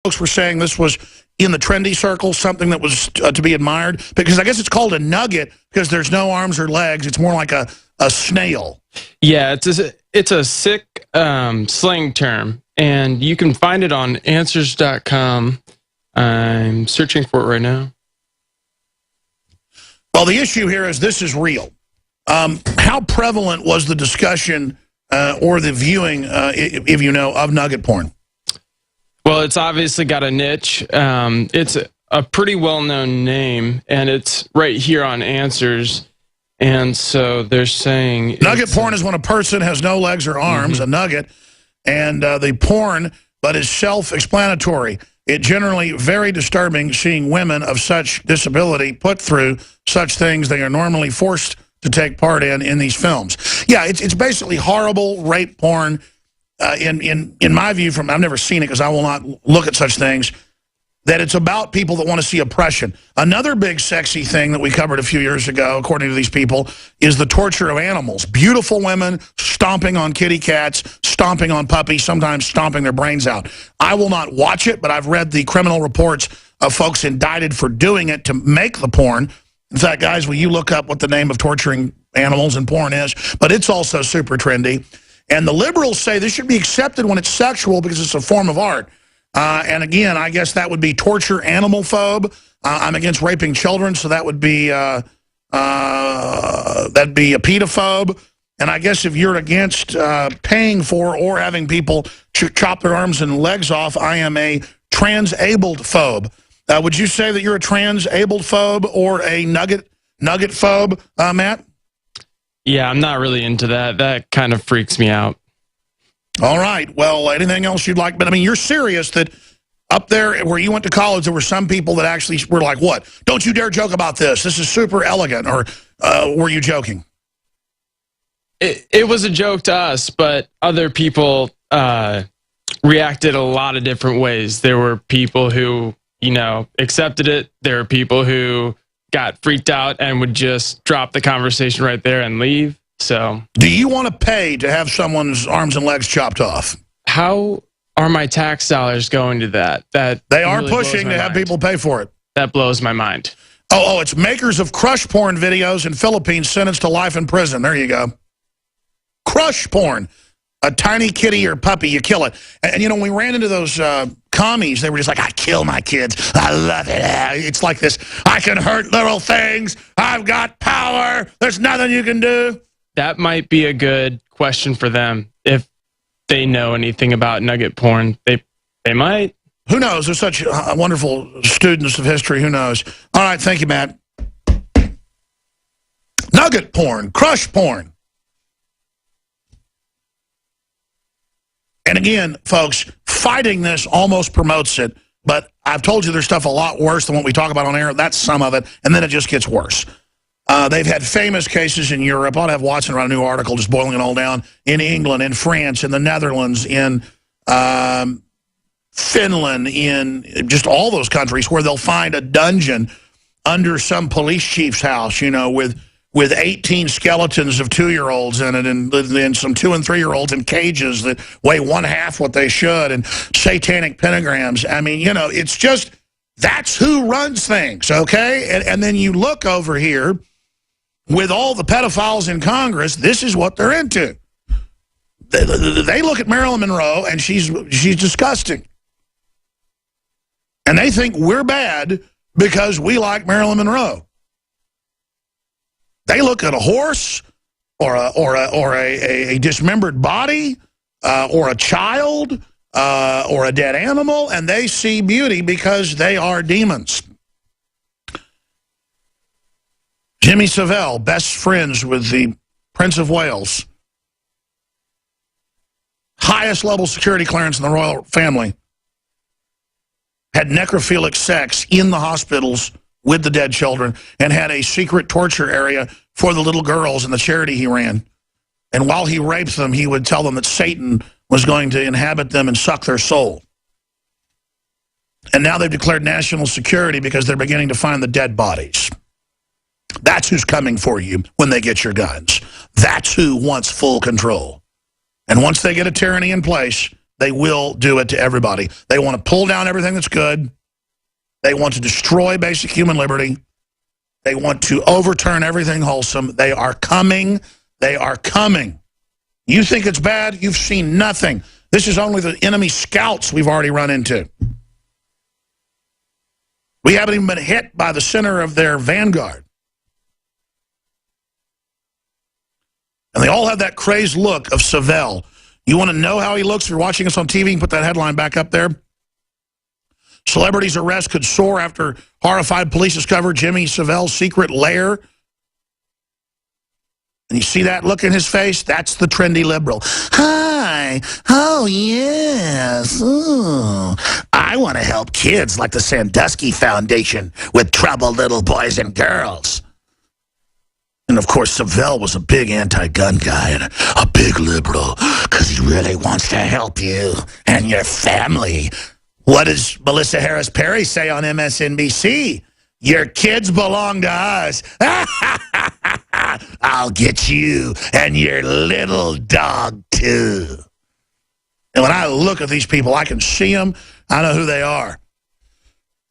folks were saying this was in the trendy circle, something that was to be admired? Because I guess it's called a nugget because there's no arms or legs. It's more like a snail. Yeah, it's a sick slang term, and you can find it on answers.com. I'm searching for it right now. Well, the issue here is this is real. How prevalent was the discussion or the viewing, if you know, of nugget porn? Well, it's obviously got a niche. It's a pretty well-known name, and it's right here on Answers. And so they're saying... Nugget porn is when a person has no legs or arms, a nugget, and the porn, but is self-explanatory. It generally very disturbing seeing women of such disability put through such things they are normally forced to take part in these films. Yeah, it's basically horrible rape porn. In my view, I've never seen it because I will not look at such things, that it's about people that want to see oppression. Another big sexy thing that we covered a few years ago, according to these people, is the torture of animals. Beautiful women stomping on kitty cats, stomping on puppies, sometimes stomping their brains out. I will not watch it, but I've read the criminal reports of folks indicted for doing it to make the porn. In fact, guys, will you look up what the name of torturing animals in porn is? But it's also super trendy. And the liberals say this should be accepted when it's sexual because it's a form of art. And again, I guess that would be torture animal phobe. I'm against raping children, so that would be that'd be a pedophobe. And I guess if you're against paying for or having people chop their arms and legs off, I am a transabled phobe. Would you say that you're a transabled phobe or a nugget phobe, Matt? Yeah, I'm not really into that. That kind of freaks me out. All right. Well, anything else you'd like? But, I mean, you're serious that up there where you went to college, there were some people that actually were like, what? Don't you dare joke about this. This is super elegant. Or were you joking? It was a joke to us, but other people reacted a lot of different ways. There were people who, accepted it. There were people who got freaked out and would just drop the conversation right there and leave. So, do you want to pay to have someone's arms and legs chopped off? How are my tax dollars going to that? That they are really pushing to have people pay for it. That blows my mind. Oh, it's makers of crush porn videos in Philippines sentenced to life in prison. There you go. Crush porn. A tiny kitty or puppy, you kill it. And when we ran into those commies, they were just like, I kill my kids. I love it. It's like this, I can hurt little things. I've got power. There's nothing you can do. That might be a good question for them. If they know anything about nugget porn, they might. Who knows? They're such wonderful students of history. Who knows? All right, thank you, Matt. Nugget porn, crush porn. And again, folks, fighting this almost promotes it. But I've told you there's stuff a lot worse than what we talk about on air. That's some of it. And then it just gets worse. They've had famous cases in Europe. I'll have Watson write a new article just boiling it all down. In England, in France, in the Netherlands, in Finland, in just all those countries where they'll find a dungeon under some police chief's house, with 18 skeletons of 2-year-olds in it and some 2- and 3-year-olds in cages that weigh 1/2 what they should and satanic pentagrams. I mean, it's just, that's who runs things, okay? And then you look over here with all the pedophiles in Congress, this is what they're into. They look at Marilyn Monroe, and she's disgusting. And they think we're bad because we like Marilyn Monroe. They look at a horse or a dismembered body or a child or a dead animal, and they see beauty because they are demons. Jimmy Savile, best friends with the Prince of Wales. Highest level security clearance in the royal family. Had necrophilic sex in the hospitals with the dead children and had a secret torture area for the little girls in the charity he ran. And while he raped them, he would tell them that Satan was going to inhabit them and suck their soul. And now they've declared national security because they're beginning to find the dead bodies. That's who's coming for you when they get your guns. That's who wants full control. And once they get a tyranny in place, they will do it to everybody. They want to pull down everything that's good. They want to destroy basic human liberty. They want to overturn everything wholesome. They are coming. They are coming. You think it's bad? You've seen nothing. This is only the enemy scouts we've already run into. We haven't even been hit by the center of their vanguard. And they all have that crazed look of Savelle. You want to know how he looks? If you're watching us on TV, you can put that headline back up there. Celebrities' arrest could soar after horrified police discover Jimmy Savelle's secret lair. And you see that look in his face? That's the trendy liberal. Hi. Oh, yes. Ooh. I want to help kids like the Sandusky Foundation with troubled little boys and girls. And, of course, Savelle was a big anti-gun guy and a big liberal because he really wants to help you and your family. What does Melissa Harris Perry say on MSNBC? Your kids belong to us. I'll get you and your little dog, too. And when I look at these people, I can see them. I know who they are.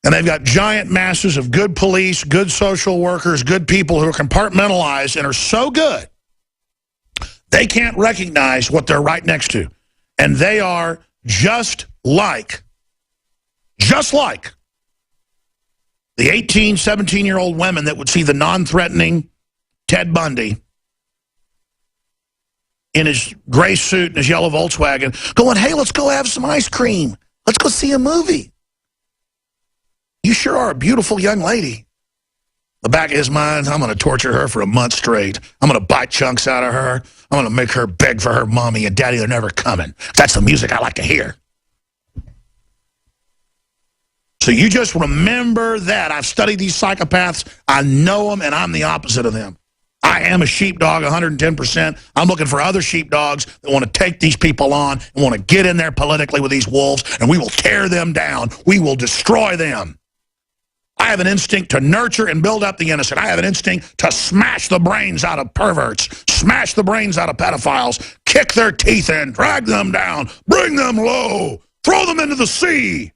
And they've got giant masses of good police, good social workers, good people who are compartmentalized and are so good, they can't recognize what they're right next to. And they are just like the 18, 17-year-old women that would see the non-threatening Ted Bundy in his gray suit and his yellow Volkswagen going, hey, let's go have some ice cream. Let's go see a movie. You sure are a beautiful young lady. The back of his mind, I'm going to torture her for a month straight. I'm going to bite chunks out of her. I'm going to make her beg for her mommy and daddy. They're never coming. That's the music I like to hear. So you just remember that. I've studied these psychopaths. I know them, and I'm the opposite of them. I am a sheepdog 110%. I'm looking for other sheepdogs that want to take these people on and want to get in there politically with these wolves, and we will tear them down. We will destroy them. I have an instinct to nurture and build up the innocent. I have an instinct to smash the brains out of perverts, smash the brains out of pedophiles, kick their teeth in, drag them down, bring them low, throw them into the sea.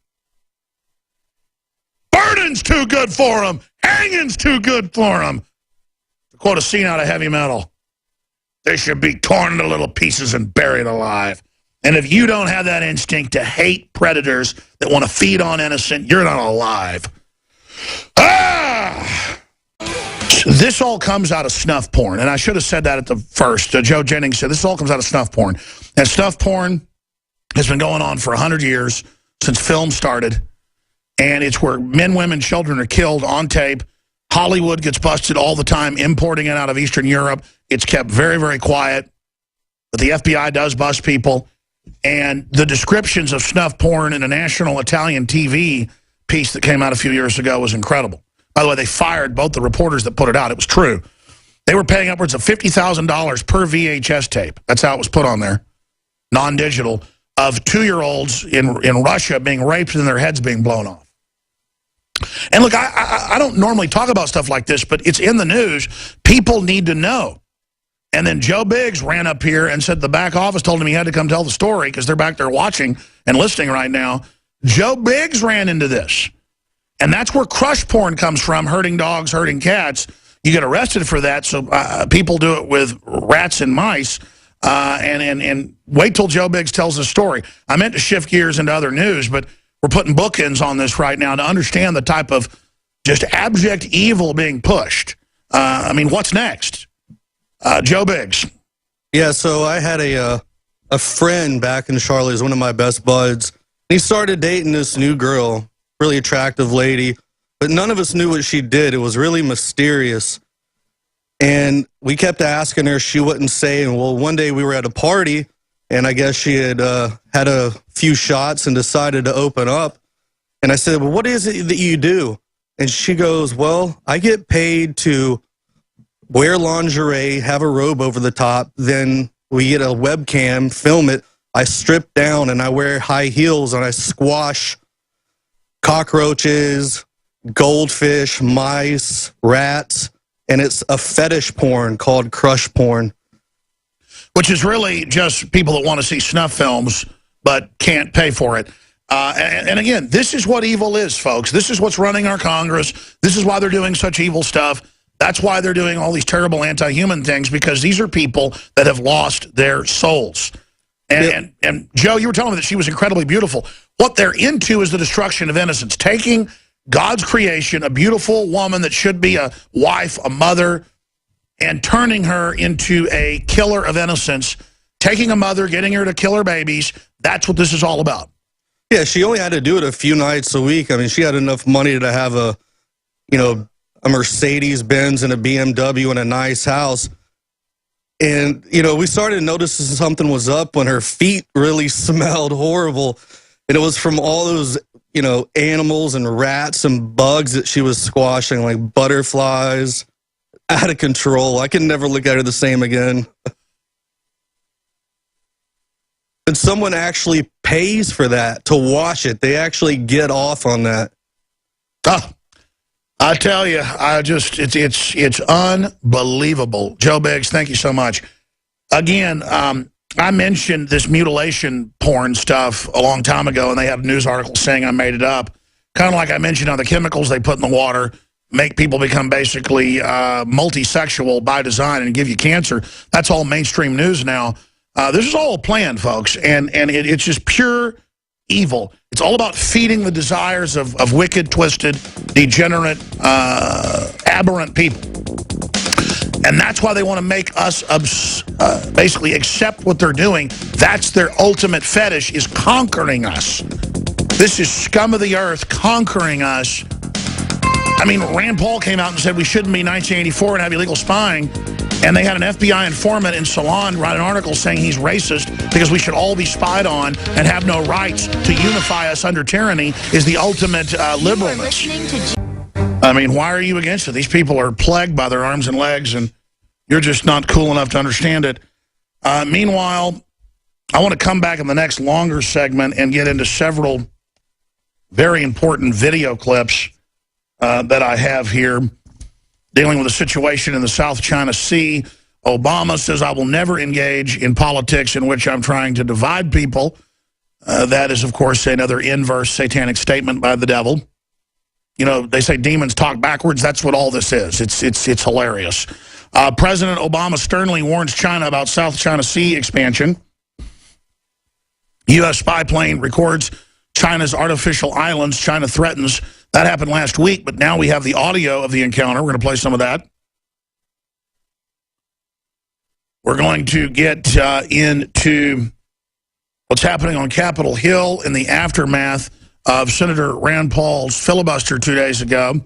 Burning's too good for them. Hanging's too good for them. To quote a scene out of Heavy Metal, they should be torn into little pieces and buried alive. And if you don't have that instinct to hate predators that want to feed on innocent, you're not alive. This all comes out of snuff porn. And I should have said that at the first. Joe Jennings said this all comes out of snuff porn. And snuff porn has been going on for 100 years since film started. And it's where men, women, children are killed on tape. Hollywood gets busted all the time importing it out of Eastern Europe. It's kept very, very quiet. But the FBI does bust people. And the descriptions of snuff porn in a national Italian TV piece that came out a few years ago was incredible. By the way, they fired both the reporters that put it out. It was true. They were paying upwards of $50,000 per VHS tape. That's how it was put on there, non-digital, of 2-year-olds in Russia being raped and their heads being blown off. And look, I don't normally talk about stuff like this, but it's in the news. People need to know. And then Joe Biggs ran up here and said the back office told him he had to come tell the story because they're back there watching and listening right now. Joe Biggs ran into this. And that's where crush porn comes from, hurting dogs, hurting cats. You get arrested for that, so people do it with rats and mice. And wait till Joe Biggs tells the story. I meant to shift gears into other news, but we're putting bookends on this right now to understand the type of just abject evil being pushed. I mean, what's next? Joe Biggs. Yeah, so I had a friend back in Charlotte, who's one of my best buds. He started dating this new girl, really attractive lady, but none of us knew what she did. It was really mysterious. And we kept asking her, she wouldn't say. And well, one day we were at a party, and I guess she had had a few shots and decided to open up. And I said, well, what is it that you do? And she goes, well, I get paid to wear lingerie, have a robe over the top, then we get a webcam, film it, I strip down and I wear high heels and I squash cockroaches, goldfish, mice, rats, and it's a fetish porn called crush porn. Which is really just people that want to see snuff films but can't pay for it. And again, this is what evil is, folks. This is what's running our Congress. This is why they're doing such evil stuff. That's why they're doing all these terrible anti-human things, because these are people that have lost their souls. And Joe, you were telling me that she was incredibly beautiful. What they're into is the destruction of innocence, taking God's creation, a beautiful woman that should be a wife, a mother, and turning her into a killer of innocence, taking a mother, getting her to kill her babies. That's what this is all about. Yeah, she only had to do it a few nights a week. I mean, she had enough money to have a Mercedes-Benz and a BMW and a nice house. And, we started noticing something was up when her feet really smelled horrible. And it was from all those, animals and rats and bugs that she was squashing, like butterflies, out of control. I can never look at her the same again. And someone actually pays for that to wash it. They actually get off on that. I tell you, it's unbelievable. Joe Biggs, thank you so much. Again, I mentioned this mutilation porn stuff a long time ago, and they had a news article saying I made it up. Kind of like I mentioned how the chemicals they put in the water make people become basically multisexual by design and give you cancer. That's all mainstream news now. This is all planned, folks, and it's just pure evil. It's all about feeding the desires of wicked, twisted, degenerate, aberrant people. And that's why they want to make us basically accept what they're doing. That's their ultimate fetish, is conquering us. This is scum of the earth conquering us. I mean, Rand Paul came out and said we shouldn't be 1984 and have illegal spying. And they had an FBI informant in Salon write an article saying he's racist because we should all be spied on and have no rights to unify us under tyranny is the ultimate liberalness. I mean, why are you against it? These people are plagued by their arms and legs, and you're just not cool enough to understand it. Meanwhile, I want to come back in the next longer segment and get into several very important video clips that I have here dealing with the situation in the South China Sea. Obama says, I will never engage in politics in which I'm trying to divide people. That is, of course, another inverse satanic statement by the devil. They say demons talk backwards. That's what all this is. It's hilarious. President Obama sternly warns China about South China Sea expansion. U.S. spy plane records China's artificial islands. China threatens. That happened last week, but now we have the audio of the encounter. We're going to play some of that. We're going to get into what's happening on Capitol Hill in the aftermath of Senator Rand Paul's filibuster 2 days ago,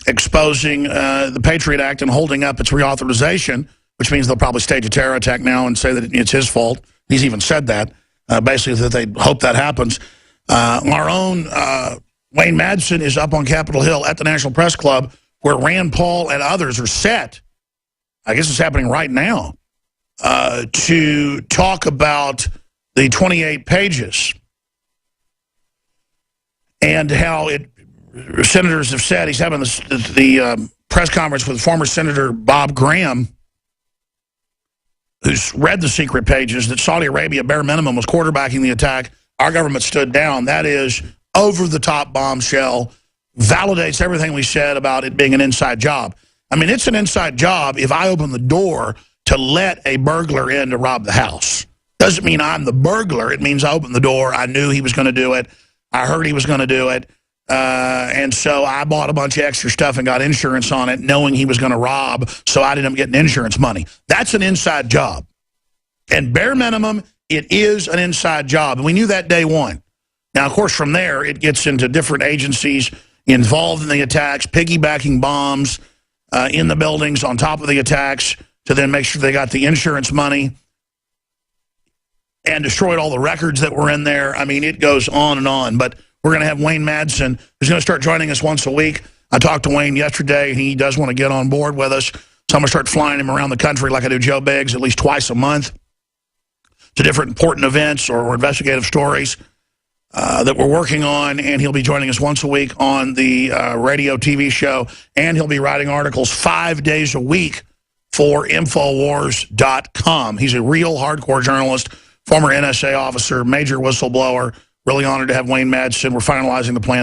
exposing the Patriot Act and holding up its reauthorization, which means they'll probably stage a terror attack now and say that it's his fault. He's even said that, basically that they hope that happens. Our own Wayne Madsen is up on Capitol Hill at the National Press Club, where Rand Paul and others are set, I guess it's happening right now, to talk about the 28 pages and how senators have said, he's having the press conference with former Senator Bob Graham, who's read the secret pages, that Saudi Arabia, bare minimum, was quarterbacking the attack. Our government stood down. That is over-the-top bombshell, validates everything we said about it being an inside job. I mean, it's an inside job if I open the door to let a burglar in to rob the house. Doesn't mean I'm the burglar. It means I opened the door. I knew he was going to do it. I heard he was going to do it. And so I bought a bunch of extra stuff and got insurance on it, knowing he was going to rob, so I ended up getting insurance money. That's an inside job. And bare minimum, it is an inside job. And we knew that day one. Now, of course, from there, it gets into different agencies involved in the attacks, piggybacking bombs in the buildings on top of the attacks to then make sure they got the insurance money and destroyed all the records that were in there. I mean, it goes on and on. But we're going to have Wayne Madsen, who's going to start joining us once a week. I talked to Wayne yesterday. He does want to get on board with us. So I'm going to start flying him around the country like I do Joe Biggs at least twice a month to different important events or investigative stories that we're working on, and he'll be joining us once a week on the radio TV show, and he'll be writing articles 5 days a week for Infowars.com. He's a real hardcore journalist former NSA officer, major whistleblower. Really honored to have Wayne Madsen. We're finalizing the plan.